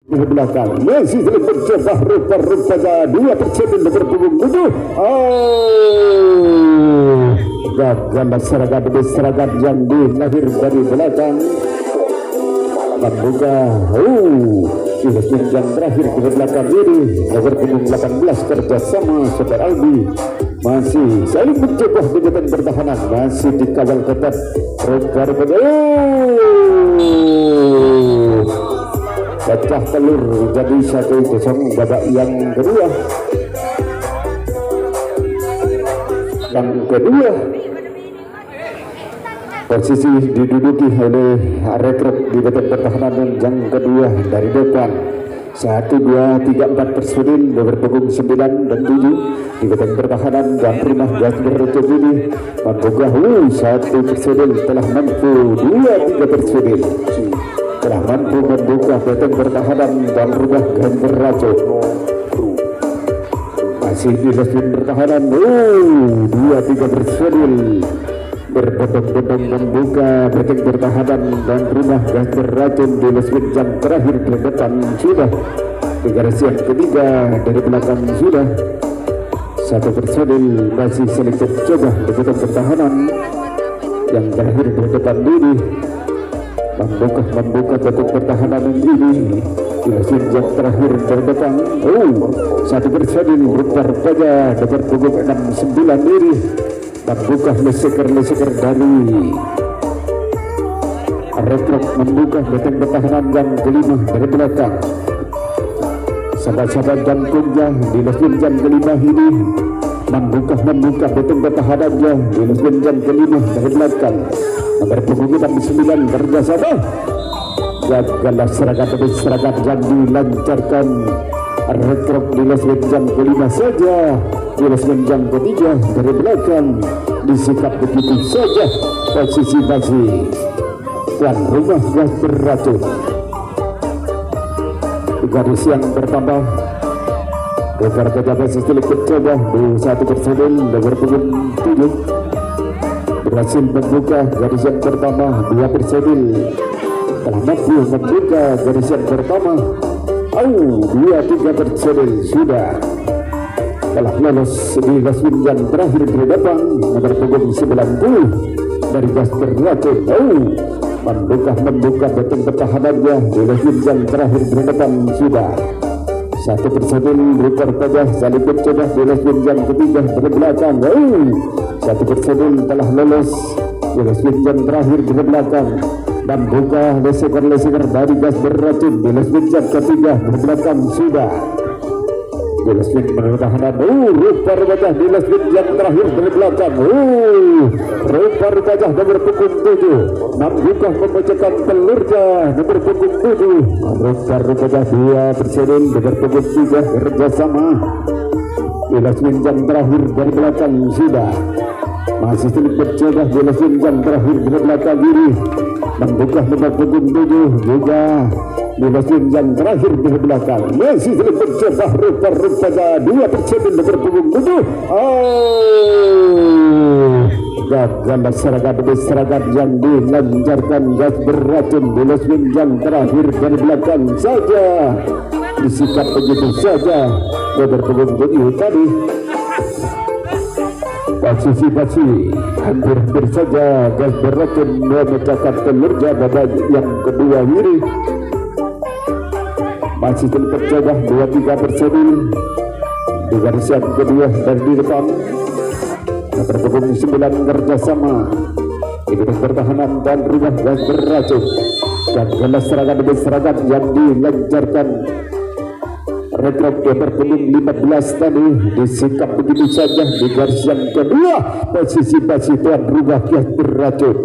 di belakang masih terus mencoba rupa-rupanya dua persen nomor punggung 7. Gagal serangan yang dilahir dari belakang membuka Filistin yang terakhir di belakang ini nomor punggung 18 kerjasama Super Albi masih saling mencoba kegiatan pertahanan masih dikawal ketat pecah telur jadi 1-0 babak yang kedua. Posisi diduduki oleh rekrut di bagian pertahanan yang kedua dari depan 1, 2, 3, 4 personil nomor punggung 9 dan 7 di bagian pertahanan dan rumah Gasper ini membuka 1 personil telah mampu 2, 3 personil telah mampu membuka bagian pertahanan dan rumah Gasper Rajo masih di bagian pertahanan 2, 3 personil berbondong-bondong membuka bagian pertahanan dan rumah Gasper Racun di lesbin jam terakhir di depan sudah di garis yang ketiga dari belakang sudah 1 personil masih selektif coba bagian pertahanan yang terakhir di depan diri membuka bagian pertahanan ini di lesbin jam terakhir di depan 1 personil rupa-rupanya nomor punggung 69 diri membuka leseker dari rekrut membuka bagian pertahanan yang kelima dari belakang sahabat-sahabat jantungnya di lesbin jam kelima ini membuka bagian pertahanannya di lesbin jam kelima dari belakang nomor punggung 69 kerjasama gagal serangan yang dilancarkan rekrut di lesbin jam kelima saja di lesbin jam ketiga dari belakang disikap begitu saja posisi tuan rumah Gasper Racun garis yang bertambah Rekar pejabat setelah coba di 1 personil nomor punggung 7 berhasil membuka garis yang pertama 2 personil telah mampu membuka garis yang pertama 2-3 personil sudah telah lolos di lesbin yang terakhir di depan nomor punggung 90 dari Gasper Racun membuka bagian pertahanannya di lesbin yang terakhir di depan sudah 1 personil rekor saja saling mencoba di lesbin yang ketiga dari belakang 1 personil telah lolos di lesbin yang terakhir di belakang membuka leseker dari Gasper Racun di lesbin yang ketiga di belakang sudah di lesbin pertahanan rupa-rupanya di lesbin yang terakhir dari belakang rupa-rupanya nomor punggung 7 membuka memecahkan telurnya nomor punggung 7 rupa-rupanya 2 personil nomor punggung 3 kerjasama di lesbin yang terakhir dari belakang sudah masih sulit mencoba di lesbin yang terakhir dari belakang kiri membuka nomor punggung 7 juga di lesbin yang terakhir di belakang masih sulit mencoba rupa-rupanya 2 personil nomor punggung 7 gagal serangan yang dilancarkan Gasper Racun di lesbin yang terakhir dari belakang saja disikap begitu saja nomor punggung 7 tadi posisi hampir saja Gasper Racun memecahkan telurnya babak yang kedua ini masih tercoba 2-3 personil di garis yang kedua dari di depan nomor punggung 9 kerjasama di garis pertahanan dan rumah Gasper Racun dan gelas serangan yang dilancarkan rekrut nomor punggung 15 tadi disikap begitu saja di garis yang kedua posisi tuan rumah Gasper Racun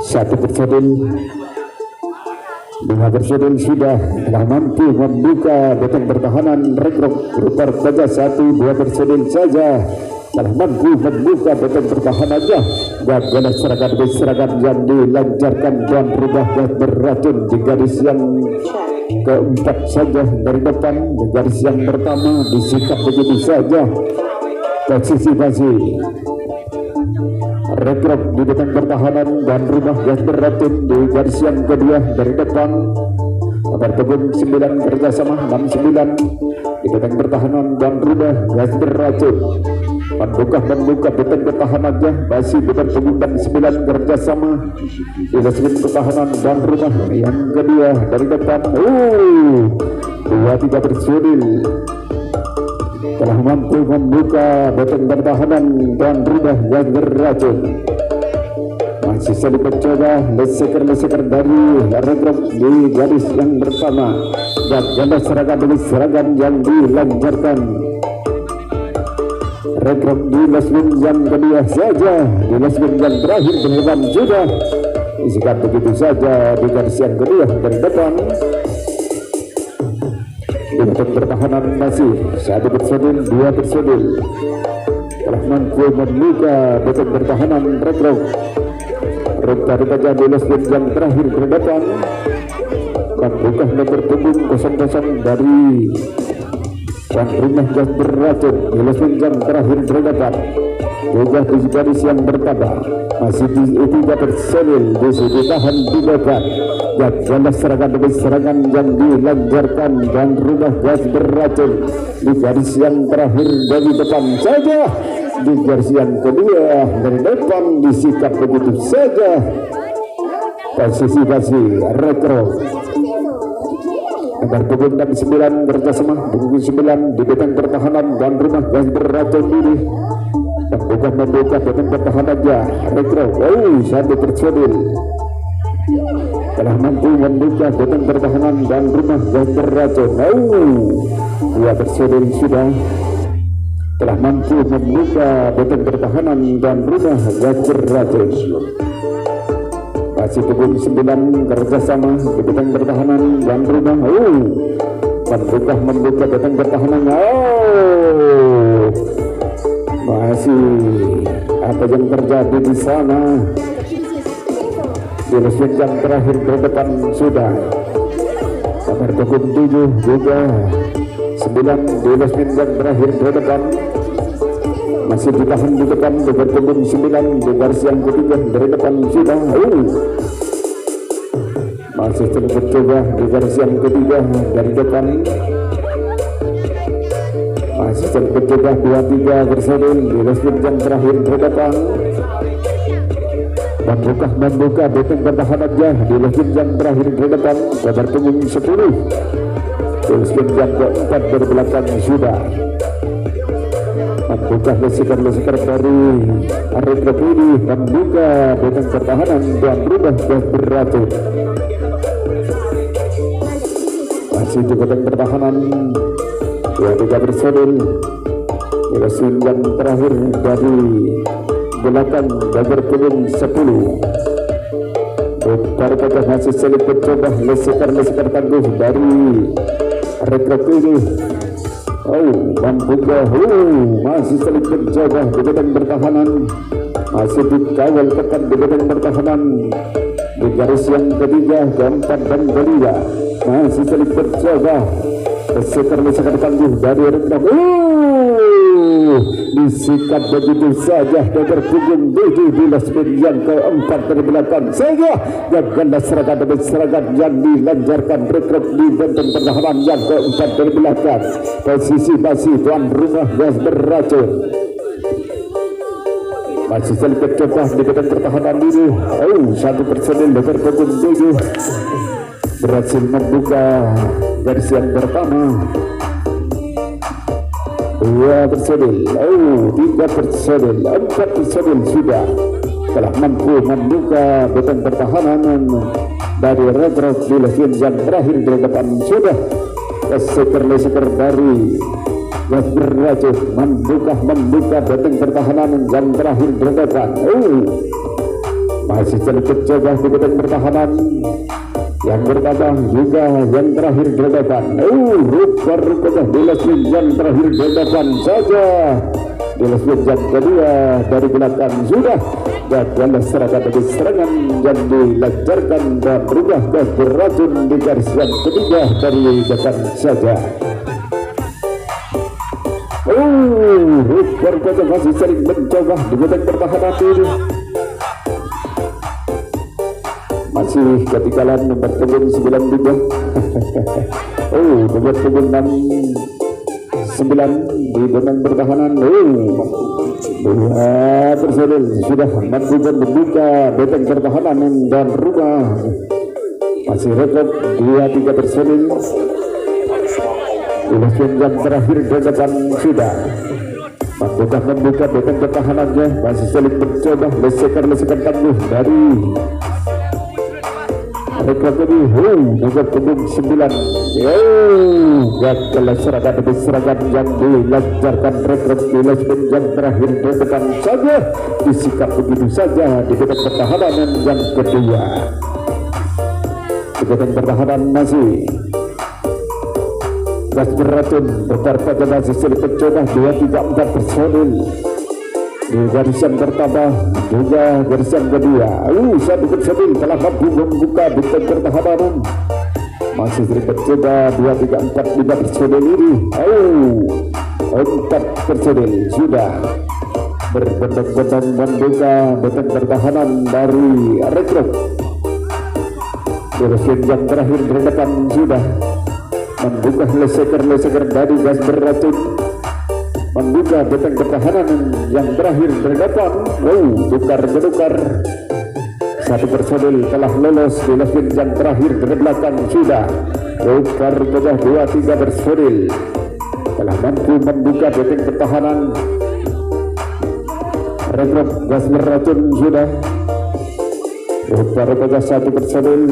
1 personil 5 personil sudah telah mampu membuka bagian pertahanan rekrut rupa-rupanya 1-2 personil saja telah mampu membuka bagian pertahanannya dan ganas serangan yang dilancarkan tuan rumah Gasper Racun di garis yang keempat saja dari depan di garis yang pertama disikap begitu saja posisi rekrut di bagian pertahanan dan rumah Gasper Racun di garis yang kedua dari depan Nomor punggung 9 kerjasama 69 di benteng pertahanan dan rumah gas beracun. Membuka benteng pertahanannya masih benteng punggung 9 kerjasama di benteng pertahanan dan rumah yang kedua dari depan. 2-3 personil telah mampu membuka benteng pertahanan dan rumah yang beracun. Masih saling mencoba leseker dari rekrut di garis yang pertama dan ganda serangan demi serangan yang dilancarkan. Rekrut di lesmin yang kedua saja, di lesmin yang terakhir berdepan sudah isikan begitu saja di garis yang kedua dari depan. Untuk pertahanan masih 1 personil, 2 personil telah mampu membuka benteng pertahanan rekrut. Daripada di lesmin yang terakhir ke depan membuka nomor punggung 00 dari tuan rumah gas beracun di lesmin yang terakhir ke depan. Juga di garis yang pertama masih di 3 personil ditahan di depan dan ganda serangan demi serangan yang dilancarkan dan rumah gas beracun di garis yang terakhir dari depan saja. Di garis yang kedua dari depan disikap begitu saja posisi rekrut. Nomor punggung 9 kerjasama punggung 9 di benteng pertahanan dan rumah gas beracun ini membuka benteng pertahanannya rekrut. 1 personil telah mampu membuka benteng pertahanan dan rumah gas beracun. 2 personil sudah telah mampu membuka benteng pertahanan dan rumah gas beracun. Masih punggung 9 kerjasama di benteng pertahanan dan rumah. Membuka benteng pertahanan. Masih apa yang terjadi di sana? Di lesmin yang terakhir ke depan sudah. Nomor punggung 7 juga 9 di lesmin yang terakhir ke depan masih ditahan di depan nomor punggung 9 di garis yang ketiga dari depan sudah. Masih terus mencoba di garis yang ketiga dari depan. Masih terus mencoba 2-3 personil di lesmin yang terakhir ke depan. Membuka benteng pertahanannya di lesmin yang terakhir ke depan nomor punggung 10. Lesmin yang keempat dari belakang sudah. Membuka leseker dari rekrut ini membuka benteng pertahanan dan rumah gas beracun. Masih di benteng pertahanan 2-3 personil lesmin yang terakhir dari belakang nomor punggung 10. Daripada masih saling mencoba leseker tangguh dari rekrut ini. Membuka masih saling mencoba di benteng pertahanan, masih dikawal tekan di benteng pertahanan di garis yang ketiga, keempat dan kelima masih saling mencoba leseker tangguh dari rekrut. Disikap begitu saja nomor punggung 7 di lesmin yang keempat dari belakang saja dan ganda serangan demi serangan yang dilancarkan rekrut di benteng pertahanan yang keempat dari belakang. Posisi masih tuan rumah gas beracun masih saling mencoba di benteng pertahanan ini. 1 personil nomor punggung 7 berhasil membuka garis yang pertama. 2 personil, 3 personil, 4 personil sudah telah mampu membuka benteng pertahanan dari rekrut di lesmin yang terakhir di depan sudah. Leseker dari gas beracun membuka benteng pertahanan yang terakhir di depan. Masih sedikit coba di benteng pertahanan yang pertama juga yang terakhir di depan. Rupa-rupanya di lesmin yang terakhir di depan saja. Di lesmin yang kedua dari belakang sudah. Dan serangan demi serangan yang dilancarkan dan berubah gas beracun di garis yang ketiga dari depan saja. Rupa-rupanya masih sering mencoba di benteng pertahanan ini. masih ketinggalan nomor punggung 92. Oh, nomor punggung 69 di benang pertahanan. Dua personil sudah mampu membuka benteng pertahanan dan rumah. Masih rekod 2-3 personil. Jam terakhir di depan sudah membuka benteng pertahanannya. Masih saling mencoba lesekan tangguh dari rekod ini. Nomor punggung 9. Gagal serangan demi serangan yang dilancarkan rekod di jam terakhir di depan saja. Disikap begitu saja di benteng pertahanan yang kedua. Di benteng pertahanan masih gas beracun, bentar pada masih sulit mencoba 2-3-4 personil di garisan pertama juga garisan kedua. Satu personil telah mampu membuka benteng pertahanan. Masih sulit mencoba 2-3-4-5 personil ini. 4 personil sudah berbentang-bentang membuka benteng pertahanan dari rekrut. Garisan yang terakhir berdepan sudah membuka leseker dari gas beracun, membuka benteng pertahanan yang terakhir berdepan. Tukar-menukar. Satu personil telah lolos di lesin yang terakhir dari belakang sudah. Tukar pecah 2-3 personil telah mampu membuka benteng pertahanan. Rekrut gas beracun sudah. Tukar pecah 1 personil.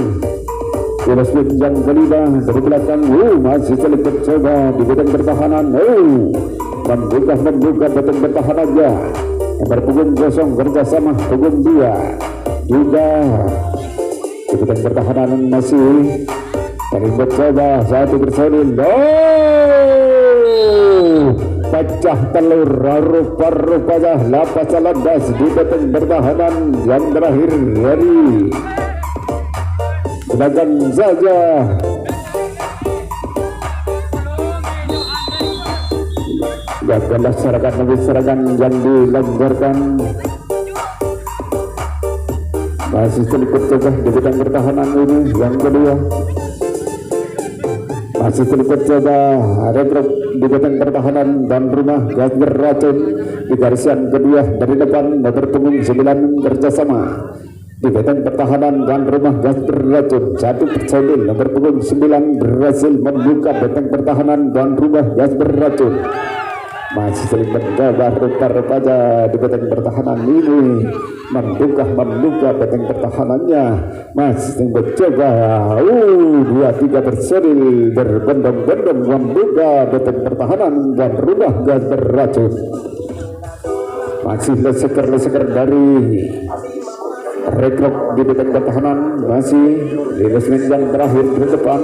Jelaskan yang kelima dari belakang. Masih saling mencoba di benteng pertahanan. Membuka benteng pertahanannya. Nomor punggung 0 kerjasama punggung 2 juga di benteng pertahanan masih saling mencoba 1 personil. Pecah telur rupa-rupanya lapas landas di benteng pertahanan yang terakhir dari gunakan saja. Gagallah serangan demi serangan yang dilancarkan. Masih sedikit coba di bidang pertahanan ini yang kedua. Masih sedikit coba rekrut di bidang pertahanan dan rumah gas beracun di garisan kedua dari depan. Nomor punggung 9 kerjasama di benteng pertahanan dan rumah gas beracun. 1 personil nomor punggung 9 berhasil membuka benteng pertahanan dan rumah gas beracun. Masih saling mencoba rupa-rupanya di benteng pertahanan ini membuka benteng pertahanannya. Masih mencoba 2-3 personil berbondong-bondong membuka benteng pertahanan dan rumah gas beracun. Masih leseker dari rekrut di benteng pertahanan masih di resmen yang terakhir di depan.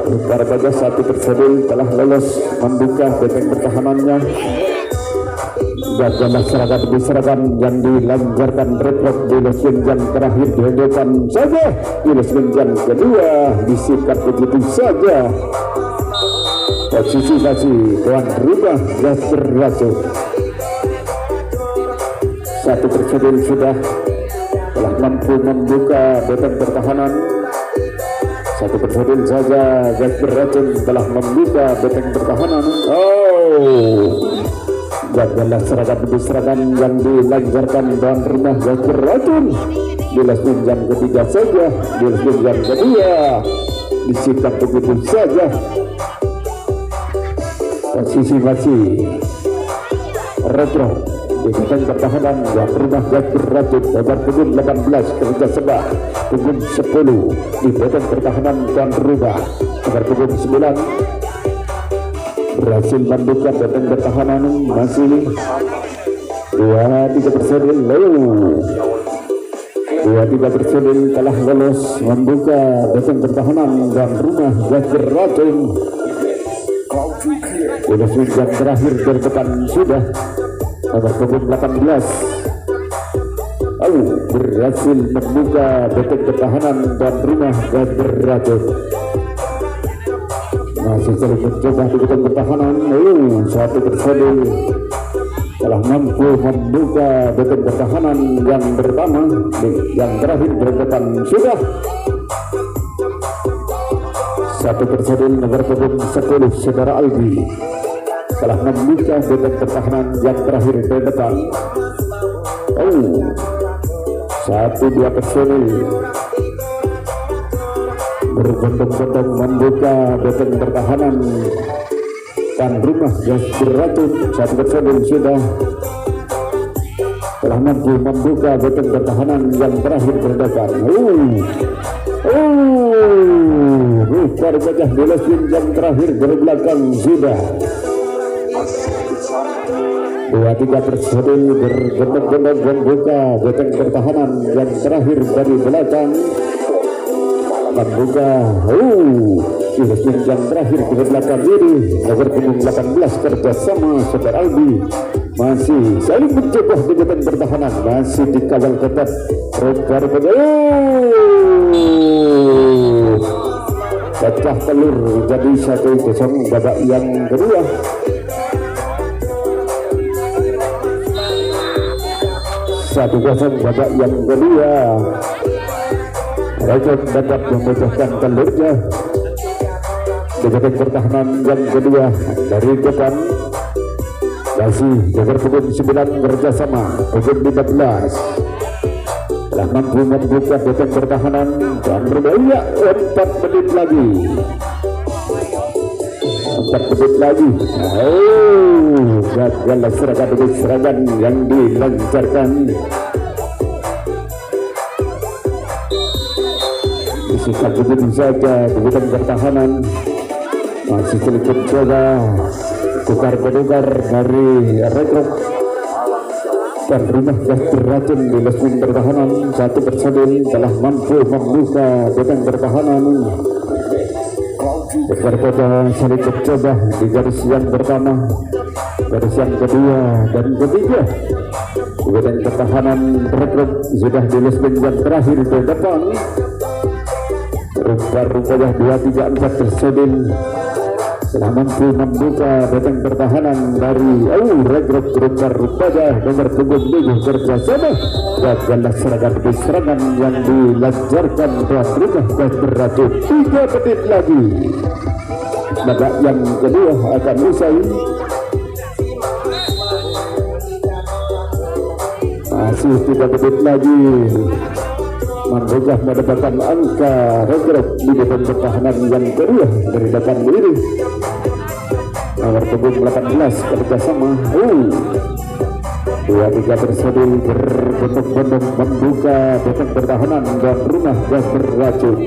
Para saja 1 personil telah lolos membuka benteng pertahanannya. Gagallah serangan demi serangan yang dilancarkan rekrut di resmen yang terakhir di depan saja. Di resmen yang kedua disikat begitu saja. Posisi tuan rumah gas beracun. 1 personil sudah telah mampu membuka benteng pertahanan. 1 personil saja gas beracun telah membuka benteng pertahanan. Gagallah serangan demi serangan yang dilancarkan dan rumah gas beracun. Di lesbin yang ketiga saja, di lesbin yang kedua disikat begitu saja. Posisi masih retro di benteng pertahanan dan rumah gas beracun. Nomor punggung 18 kerjasama punggung 10 di benteng pertahanan dan rumah. Nomor punggung 9 berhasil membuka benteng pertahanan. Masih 2-3 personil 2-3 personil telah lolos membuka benteng pertahanan dan rumah gas beracun. Jelaskan yang terakhir dari depan sudah. Nomor punggung 18 berhasil membuka benteng pertahanan dan rumah gas beracun. Masih saling mencoba di benteng pertahanan. 1 personil telah mampu membuka beton pertahanan yang pertama, yang terakhir berdepan sudah satu personil nomor punggung 10 saudara Albi telah membuka beton pertahanan yang terakhir berdepan. Satu dua personil berbondong-bondong membuka beton pertahanan dan rumah gas beracun. Satu personil sudah telah mampu membuka beton pertahanan yang terakhir berdepan. Rupar Gajah Deleswin yang terakhir dari belakang sudah. 2-3 personil berbondong-bondong membuka beton pertahanan yang terakhir dari belakang. Membuka Deleswin yang terakhir dari belakang ini nomor punggung 18 kerjasama saudara Albi masih saling mencoba di beton pertahanan, masih dikawal ketat Rupar Gajah. Pecah telur jadi 1-0 babak yang kedua. Satu kosong babak yang kedua. Rajab dapat memecahkan telurnya di beton pertahanan yang kedua dari depan. Masih nomor punggung 9 kerjasama punggung 15 telah mampu membuka beton pertahanan dan berbahaya. 4 menit lagi. 4 menit lagi. Gagal serangan demi serangan yang dilancarkan. Disikap begitu saja di beton pertahanan. Masih sedikit coba tukar-menukar dari Rekrut dan rumah gas beracun di Leswin pertahanan. Satu personil telah mampu membuka beton pertahanan. Berbeda sedikit coba di garis yang pertama, garis yang kedua dan ketiga. Beton pertahanan Rekrut sudah di Leswin yang terakhir di depan. Rupanya 2-3-4 personil telah mampu membuka beton pertahanan dari Rekrut Rupanya nomor punggung 7 kerjasama. Gagal serangan demi serangan yang dilancarkan tuan rumah gas beracun. 3 menit lagi babak yang kedua akan usai. Masih 3 menit lagi Manggugah mendapatkan angka Rekrut di beton pertahanan yang kedua dari depan diri nomor punggung 18 kerjasama. 2-3 personil berbondong-bondong membuka beton pertahanan dan rumah gas beracun.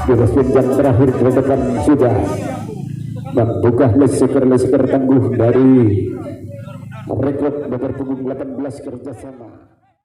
Di Leswin yang terakhir dari depan sudah membuka leseker tangguh dari Rekrut nomor punggung 18 kerjasama.